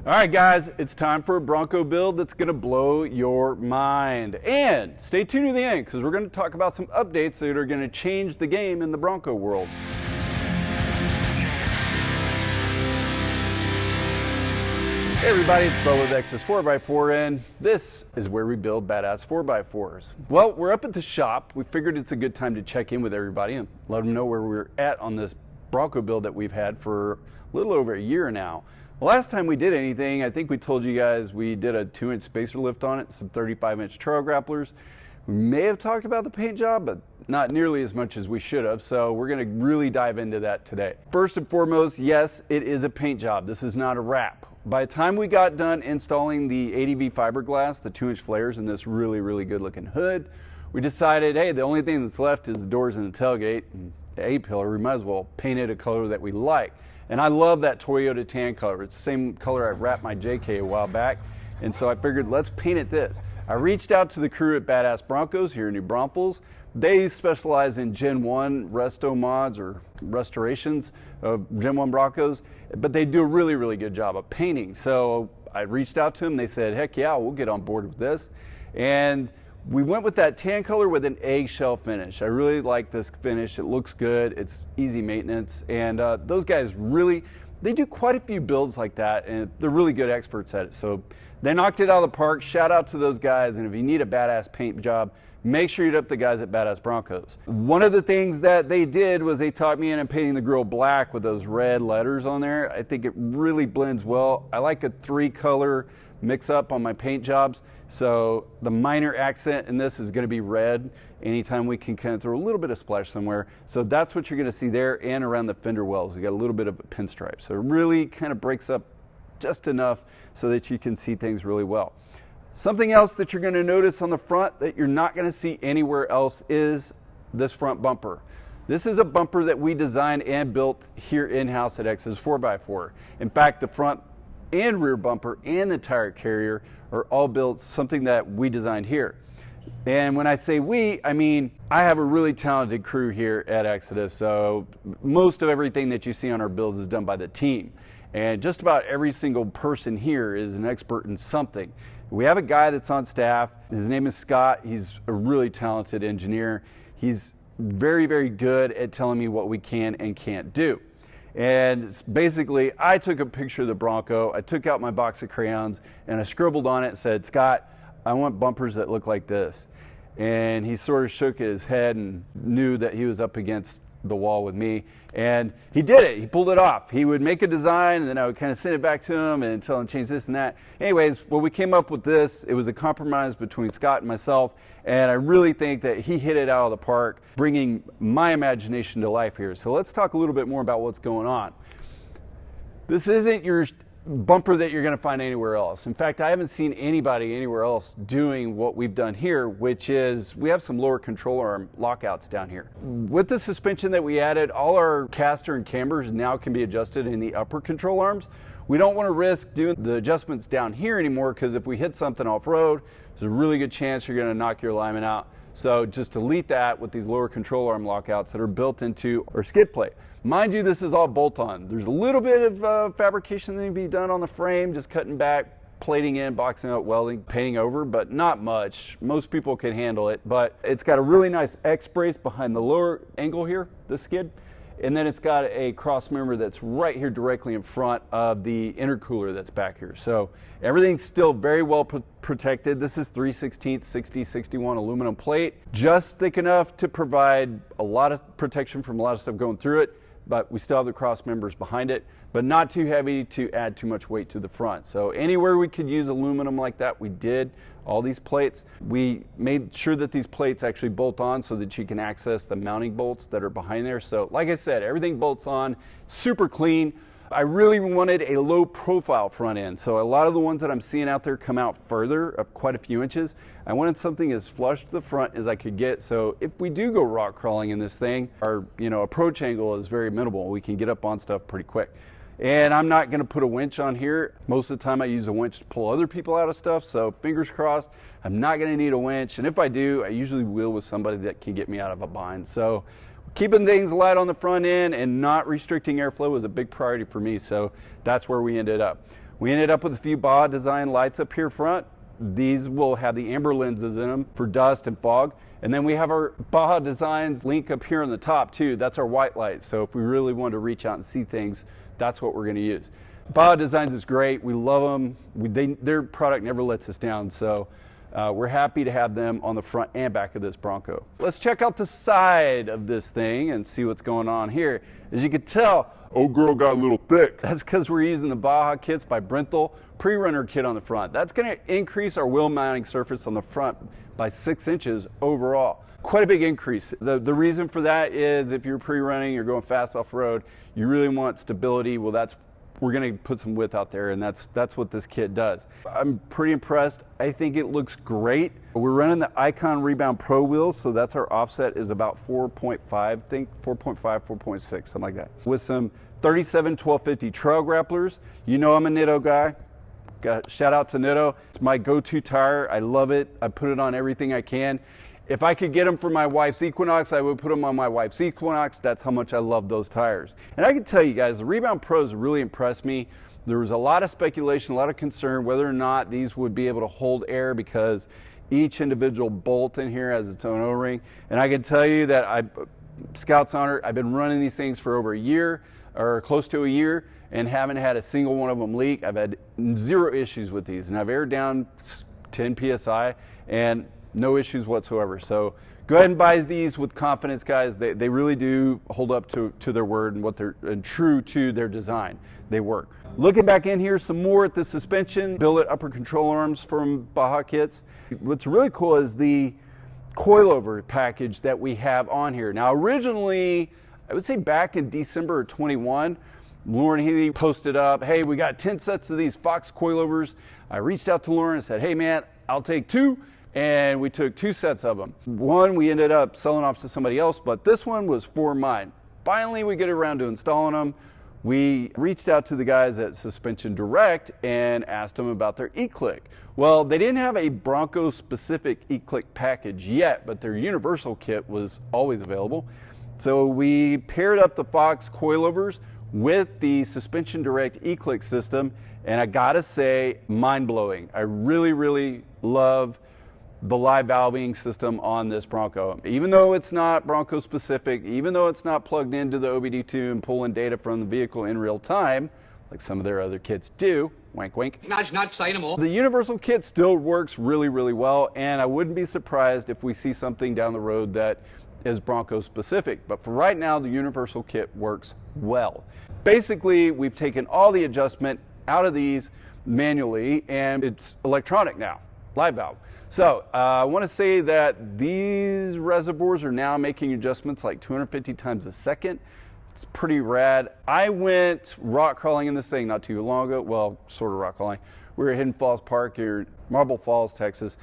All right, guys, it's time for a Bronco build that's going to blow your mind. And stay tuned to the end because we're going to talk about some updates that are going to change the game in the Bronco world. Hey everybody, it's Bo with X's 4x4 and this is where we build badass 4x4s. Well, we're up at the shop. We figured it's a good time to check in with everybody and let them know where we're at on this Bronco build that we've had for a little over a year now. The last time we did anything, I think we told you guys we did a 2-inch spacer lift on it, some 35-inch trail grapplers. We may have talked about the paint job, but not nearly as much as we should have, so we're going to really dive into that today. First and foremost, yes, it is a paint job. This is not a wrap. By the time we got done installing the ADV fiberglass, the 2-inch flares, in this really good looking hood, we decided, hey, the only thing that's left is the doors and the tailgate and the A-pillar. We might as well paint it a color that we like. And I love that Toyota tan color. It's the same color I wrapped my JK a while back. And so I figured, let's paint it this. I reached out to the crew at Badass Broncos here in New Braunfels. They specialize in Gen 1 resto mods or restorations of Gen 1 Broncos, but they do a really good job of painting. So I reached out to them. They said, heck yeah, we'll get on board with this. And we went with that tan color with an eggshell finish. I really like this finish. It looks good. It's easy maintenance. And those guys really, they do quite a few builds like that, and they're really good experts at it. So they knocked it out of the park. Shout out to those guys. And if you need a badass paint job, make sure you hit up the guys at Badass Broncos. One of the things that they did was they taught me in painting the grill black with those red letters on there. I think it really blends well. I like a 3-color mix up on my paint jobs. So the minor accent in this is going to be red. Anytime we can kind of throw a little bit of splash somewhere. So that's what you're going to see there and around the fender wells. We got a little bit of a pinstripe. So it really kind of breaks up just enough so that you can see things really well. Something else that you're going to notice on the front that you're not going to see anywhere else is this front bumper. This is a bumper that we designed and built here in-house at X's 4x4. In fact, the front and rear bumper and the tire carrier are all built something that we designed here. And when I say we, I mean I have a really talented crew here at Exodus, so most of everything that you see on our builds is done by the team. And just about every single person here is an expert in something. We have a guy that's on staff. His name is Scott. He's a really talented engineer. He's very good at telling me what we can and can't do. And basically, I took a picture of the Bronco, I took out my box of crayons, and I scribbled on it and said, Scott, I want bumpers that look like this. And he sort of shook his head and knew that he was up against the wall with me. And he did it. He pulled it off. He would make a design, and then I would kind of send it back to him and tell him to change this and that. Anyways, when we came up with this, it was a compromise between Scott and myself, and I really think that he hit it out of the park, bringing my imagination to life here. So let's talk a little bit more about what's going on. This isn't your bumper that you're going to find anywhere else. In fact, I haven't seen anybody anywhere else doing what we've done here, which is we have some lower control arm lockouts down here. With the suspension that we added, all our caster and cambers now can be adjusted in the upper control arms. We don't want to risk doing the adjustments down here anymore because if we hit something off-road, there's a really good chance you're going to knock your alignment out. So just delete that with these lower control arm lockouts that are built into our skid plate. Mind you, this is all bolt-on. There's a little bit of fabrication that can be done on the frame, just cutting back, plating in, boxing out, welding, painting over, but not much. Most people can handle it, but it's got a really nice X-brace behind the lower angle here, the skid, and then it's got a cross member that's right here directly in front of the intercooler that's back here. So everything's still very well protected. This is 3/16 60/61 aluminum plate, just thick enough to provide a lot of protection from a lot of stuff going through it, but we still have the cross members behind it, but not too heavy to add too much weight to the front. So anywhere we could use aluminum like that, we did. All these plates, we made sure that these plates actually bolt on so that you can access the mounting bolts that are behind there. So like I said, everything bolts on, super clean. I really wanted a low profile front end. So a lot of the ones that I'm seeing out there come out further, of quite a few inches. I wanted something as flush to the front as I could get. So if we do go rock crawling in this thing, our approach angle is very minimal. We can get up on stuff pretty quick. And I'm not going to put a winch on here. Most of the time I use a winch to pull other people out of stuff. So fingers crossed, I'm not going to need a winch. And if I do, I usually will with somebody that can get me out of a bind. So keeping things light on the front end and not restricting airflow was a big priority for me. So that's where we ended up. We ended up with a few Baja design lights up here front. These will have the amber lenses in them for dust and fog. And then we have our Baja Designs link up here on the top too. That's our white light. So if we really want to reach out and see things, that's what we're going to use. Baja Designs is great. We love them. Their product never lets us down. So we're happy to have them on the front and back of this Bronco. Let's check out the side of this thing and see what's going on here. As you can tell, Old girl got a little thick. that's because we're using the Baja kits by Brenthel pre-runner kit on the front. That's going to increase our wheel mounting surface on the front by 6 inches overall. Quite a big increase. The reason for that is if you're pre-running, you're going fast off-road, you really want stability. Well, we're going to put some width out there, and that's what this kit does. I'm pretty impressed. I think it looks great. We're running the Icon Rebound Pro wheels, so that's our offset is about 4.5, I think 4.5, 4.6, something like that. With some 37 1250 trail grapplers. You know I'm a Nitto guy. Shout out to Nitto. It's my go-to tire. I love it. I put it on everything I can. If I could get them for my wife's Equinox, I would put them on my wife's Equinox. That's how much I love those tires. And I can tell you guys, the Rebound Pros really impressed me. There was a lot of speculation, a lot of concern whether or not these would be able to hold air because each individual bolt in here has its own O-ring. And I can tell you that Scout's honor, I've been running these things for over a year or close to a year and haven't had a single one of them leak. I've had 0 issues with these, and I've aired down 10 PSI and no issues whatsoever. So go ahead and buy these with confidence, guys. They really do hold up to their word and true to their design. They work. Looking back in here some more at the suspension, billet upper control arms from Baja kits. What's really cool is the coilover package that we have on here. Now originally, I would say back in December of 21, Lauren Healy posted up, hey, we got 10 sets of these Fox coilovers. I reached out to Lauren and said, hey man, I'll take 2. And we took 2 sets of them. One we ended up selling off to somebody else, but this one was for mine. Finally, we get around to installing them. We reached out to the guys at Suspension Direct and asked them about their e-click. Well, they didn't have a Bronco specific e-click package yet, but their universal kit was always available. So we paired up the Fox coilovers with the Suspension Direct e-click system, and I gotta say, mind-blowing. I really, really love the live valving system on this Bronco. Even though it's not Bronco specific, even though it's not plugged into the OBD2 and pulling data from the vehicle in real time, like some of their other kits do, wink wink. Not say no more. The universal kit still works really, really well, and I wouldn't be surprised if we see something down the road that is Bronco specific. But for right now, the universal kit works well. Basically, we've taken all the adjustment out of these manually, and it's electronic now, live valve. So I want to say that these reservoirs are now making adjustments like 250 times a second. It's pretty rad. I went rock crawling in this thing not too long ago. Well, sort of rock crawling. We were at Hidden Falls Park here, Marble Falls, Texas.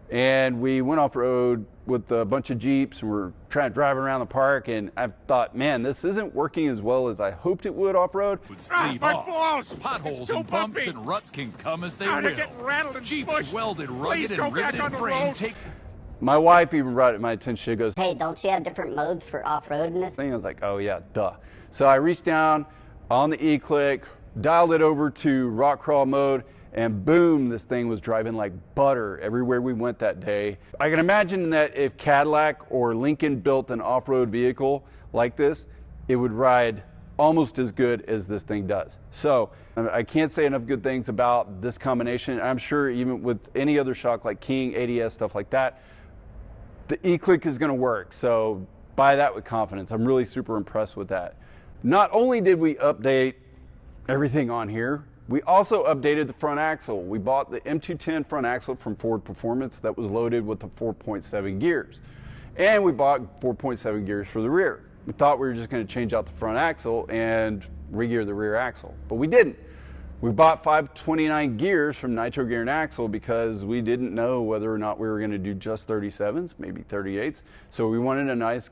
And we went off road with a bunch of Jeeps and we're trying to drive around the park. And I thought, man, this isn't working as well as I hoped it would off road. My balls! Potholes and bumps and ruts can come as they will. Get rattled and Jeeps smushed. welded, rugged, Please go and riveted back on the frame road. take. My wife even brought it to my attention. She goes, Hey, don't you have different modes for off-road in this? thing. I was like, oh yeah, duh. So I reached down on the e-click, dialed it over to rock crawl mode, and boom, this thing was driving like butter everywhere we went that day. I can imagine that if Cadillac or Lincoln built an off-road vehicle like this, it would ride almost as good as this thing does. So I can't say enough good things about this combination. I'm sure even with any other shock like King, ADS, stuff like that, the e-click is gonna work. So buy that with confidence. I'm really super impressed with that. Not only did we update everything on here, we also updated the front axle. We bought the M210 front axle from Ford Performance that was loaded with the 4.7 gears. And we bought 4.7 gears for the rear. We thought we were just gonna change out the front axle and regear the rear axle, but we didn't. We bought 529 gears from Nitro Gear and Axle because we didn't know whether or not we were gonna do just 37s, maybe 38s. So we wanted a nice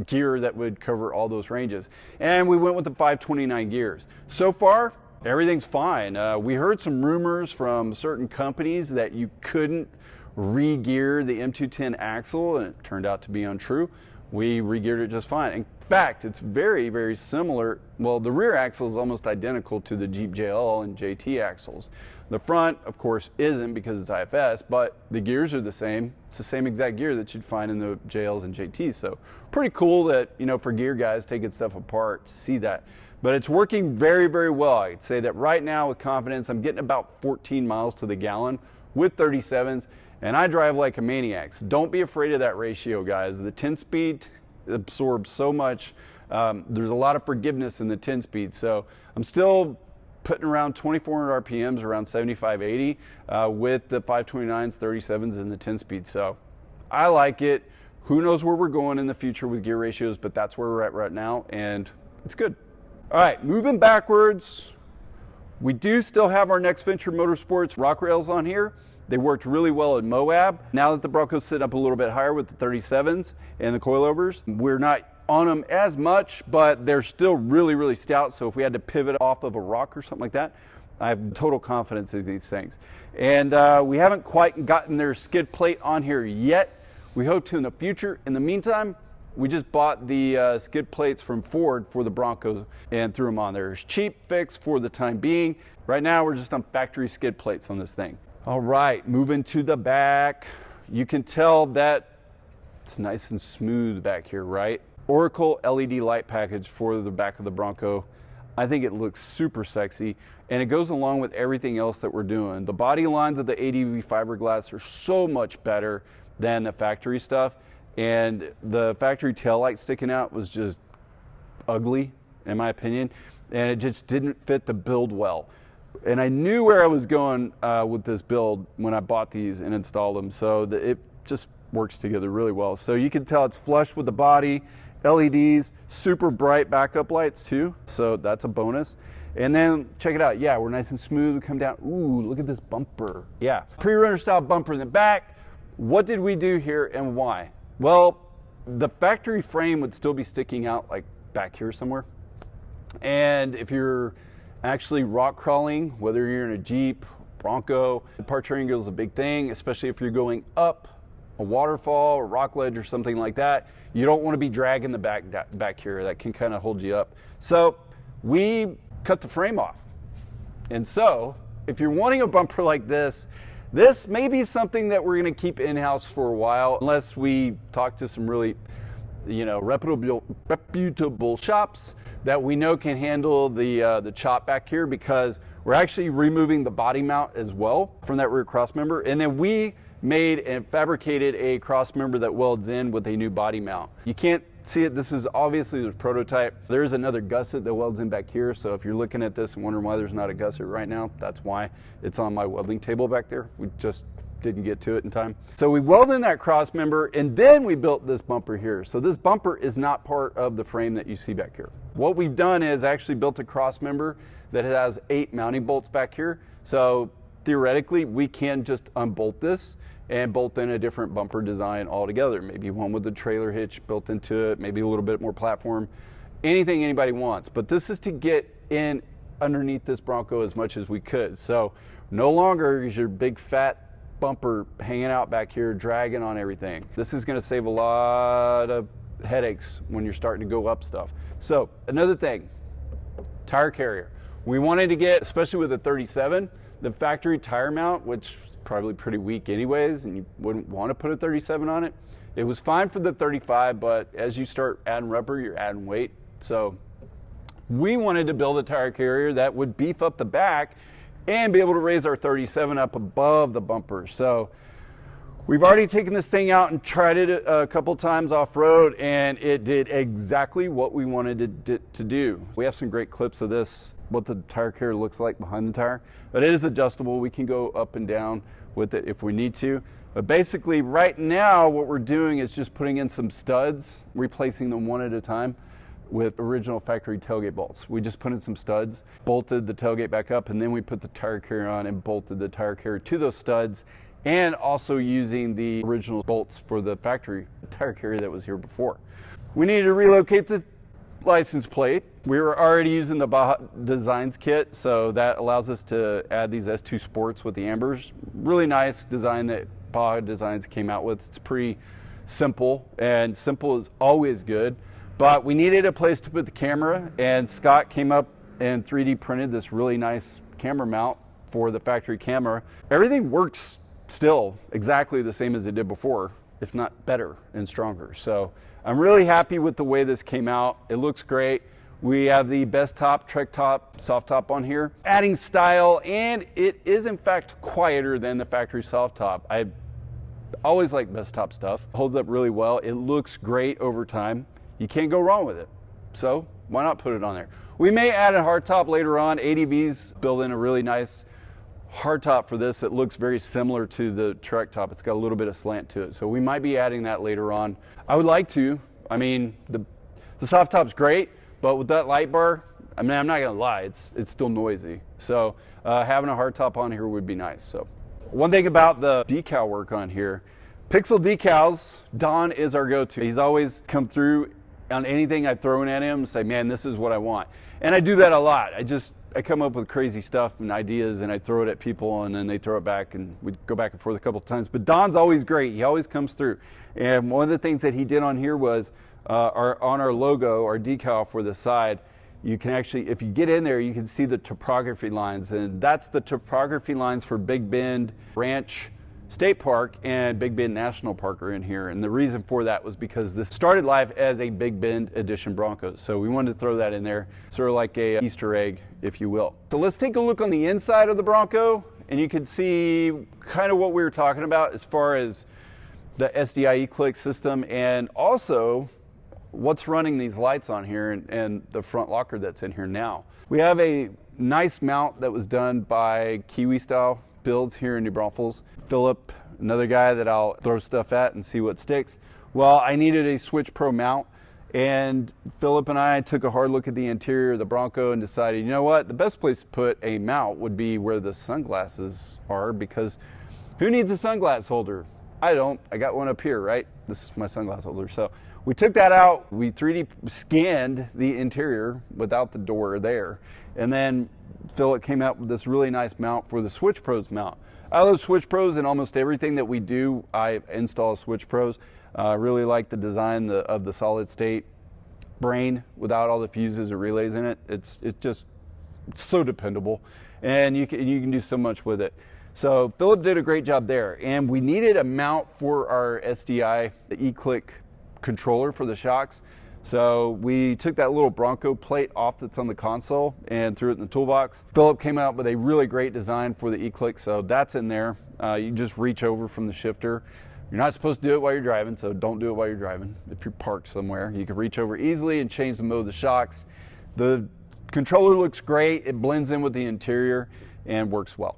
gear that would cover all those ranges. And we went with the 529 gears. So far, everything's fine. We heard some rumors from certain companies that you couldn't re-gear the M210 axle, and it turned out to be untrue. We re-geared it just fine. In In fact, it's very, very similar. Well, the rear axle is almost identical to the Jeep JL and JT axles. The front, of course, isn't because it's IFS, but the gears are the same. It's the same exact gear that you'd find in the JLs and JTs. So pretty cool that, you know, for gear guys taking stuff apart to see that. But it's working very, very well. I'd say that right now with confidence, I'm getting about 14 miles to the gallon with 37s, and I drive like a maniac. So don't be afraid of that ratio, guys. The 10-speed absorbs so much. There's a lot of forgiveness in the 10-speed. So I'm still putting around 2,400 RPMs, around 75, 80, with the 529s, 37s, and the 10-speed. So I like it. Who knows where we're going in the future with gear ratios, but that's where we're at right now, and it's good. All right, moving backwards, we do still have our Next Venture Motorsports rock rails on here. They worked really well at Moab. Now that the Bronco's sitting up a little bit higher with the 37s and the coilovers, we're not on them as much, but they're still really, really stout. So if we had to pivot off of a rock or something like that, I have total confidence in these things. And we haven't quite gotten their skid plate on here yet. We hope to in the future. In the meantime, we just bought the skid plates from Ford for the Bronco and threw them on there. It's cheap fix for the time being. Right now, we're just on factory skid plates on this thing. All right, moving to the back. You can tell that it's nice and smooth back here, right? Oracle LED light package for the back of the Bronco. I think it looks super sexy, and it goes along with everything else that we're doing. The body lines of the ADV fiberglass are so much better than the factory stuff, and the factory taillight sticking out was just ugly, in my opinion, and it just didn't fit the build well. And I knew where I was going with this build when I bought these and installed them, so that it just works together really well. So you can tell it's flush with the body, LEDs, super bright backup lights too, so that's a bonus. And then check it out, yeah, we're nice and smooth. We come down, ooh, look at this bumper. Yeah, pre-runner style bumper in the back. What did we do here and why? Well, the factory frame would still be sticking out like back here somewhere. And if you're actually rock crawling, whether you're in a Jeep, Bronco, departure angle is a big thing, especially if you're going up a waterfall or rock ledge or something like that. You don't want to be dragging the back here. That can kind of hold you up. So we cut the frame off. And so if you're wanting a bumper like this, this may be something that we're going to keep in-house for a while, unless we talk to some really, you know, reputable shops that we know can handle the chop back here, because we're actually removing the body mount as well from that rear cross member. And then we made and fabricated a cross member that welds in with a new body mount. You can't see it. This is obviously the prototype. There's another gusset that welds in back here. So if you're looking at this and wondering why there's not a gusset right now, that's why. It's on my welding table back there. We just didn't get to it in time. So we welded in that cross member, and then we built this bumper here. So this bumper is not part of the frame that you see back here. What we've done is actually built a cross member that has 8 mounting bolts back here. So theoretically, we can just unbolt this and bolt in a different bumper design altogether. Maybe one with the trailer hitch built into it, maybe a little bit more platform, anything anybody wants. But this is to get in underneath this Bronco as much as we could. So no longer is your big fat bumper hanging out back here, dragging on everything. This is gonna save a lot of headaches when you're starting to go up stuff. So another thing, tire carrier. We wanted to get, especially with the 37, the factory tire mount, which is probably pretty weak anyways, and you wouldn't want to put a 37 on it. It was fine for the 35, but as you start adding rubber, you're adding weight. So we wanted to build a tire carrier that would beef up the back and be able to raise our 37 up above the bumper. So we've already taken this thing out and tried it a couple times off-road, and it did exactly what we wanted it to do. We have some great clips of this, what the tire carrier looks like behind the tire, but it is adjustable. We can go up and down with it if we need to. But basically right now what we're doing is just putting in some studs, replacing them one at a time with original factory tailgate bolts. We just put in some studs, bolted the tailgate back up, and then we put the tire carrier on and bolted the tire carrier to those studs, and also using the original bolts for the factory tire carrier that was here before. We needed to relocate the license plate. We were already using the Baja Designs kit, so that allows us to add these S2 Sports with the ambers. Really nice design that Baja Designs came out with. It's pretty simple, and simple is always good. but we needed a place to put the camera, and Scott came up and 3D printed this really nice camera mount for the factory camera. Everything works still exactly the same as it did before, if not better and stronger. So I'm really happy with the way this came out. It looks great. We have the Bestop, Trektop, soft top on here, adding style, and it is in fact quieter than the factory soft top. I always like Bestop stuff. Holds up really well. It looks great over time. You can't go wrong with it. So why not put it on there? We may add a hardtop later on. ADV's building a really nice hardtop for this. It looks very similar to the Trektop. It's got a little bit of slant to it. So we might be adding that later on. I would like to. I mean, the soft top's great, but with that light bar, I mean, I'm not gonna lie, it's still noisy. So having a hardtop on here would be nice. So one thing about the decal work on here, Pixel decals, Don is our go-to. He's always come through on anything I've thrown at him and say, man, this is what I want. And I do that a lot. I come up with crazy stuff and ideas, and I throw it at people, and then they throw it back, and we go back and forth a couple of times. But Don's always great. He always comes through. And one of the things that he did on here was on our logo, our decal for the side, you can actually, if you get in there, you can see the topography lines, and that's the topography lines for Big Bend Ranch State Park and Big Bend National Park are in here. And the reason for that was because this started life as a Big Bend edition Bronco. So we wanted to throw that in there, sort of like a Easter egg, if you will. So let's take a look on the inside of the Bronco, and you can see kind of what we were talking about as far as the SDI E-Click system, and also what's running these lights on here and the front locker that's in here now. We have a nice mount that was done by Kiwi Style Builds here in New Braunfels. Philip, another guy that I'll throw stuff at and see what sticks. Well, I needed a Switch Pro mount, and Philip and I took a hard look at the interior of the Bronco and decided, you know what, the best place to put a mount would be where the sunglasses are, because who needs a sunglass holder? I don't. I got one up here, right? This is my sunglass holder. So we took that out. We 3D scanned the interior without the door there. And then Philip came out with this really nice mount for the Switch Pros mount. I love Switch Pros, and almost everything that we do, I install Switch Pros. Really like the design of the solid state brain without all the fuses or relays in it. It's so dependable, and you can do so much with it. So Philip did a great job there, and we needed a mount for our SDI, the E-Click controller for the shocks. So we took that little Bronco plate off that's on the console and threw it in the toolbox. Philip came out with a really great design for the E-Click, so that's in there. You just reach over from the shifter. You're not supposed to do it while you're driving, so don't do it while you're driving. If you're parked somewhere, you can reach over easily and change the mode of the shocks. The controller looks great. It blends in with the interior and works well.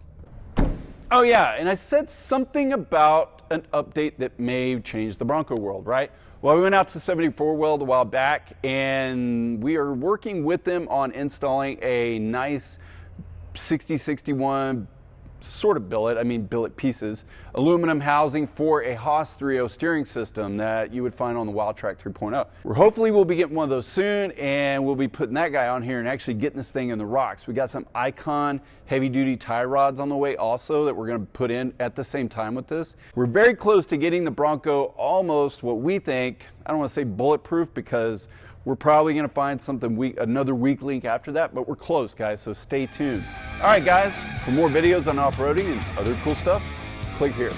Oh yeah, and I said something about an update that may change the Bronco world, right? Well, we went out to 74 Weld a while back, and we are working with them on installing a nice 6061 sort of billet pieces, aluminum housing for a Haas 3.0 steering system that you would find on the Wildtrak 3.0. Hopefully we'll be getting one of those soon, and we'll be putting that guy on here and actually getting this thing in the rocks. We got some Icon heavy duty tie rods on the way also that we're going to put in at the same time with this. We're very close to getting the Bronco almost what we think, I don't want to say bulletproof, because we're probably going to find something weak, another weak link after that, but we're close, guys, so stay tuned. All right, guys, for more videos on off-roading and other cool stuff, click here.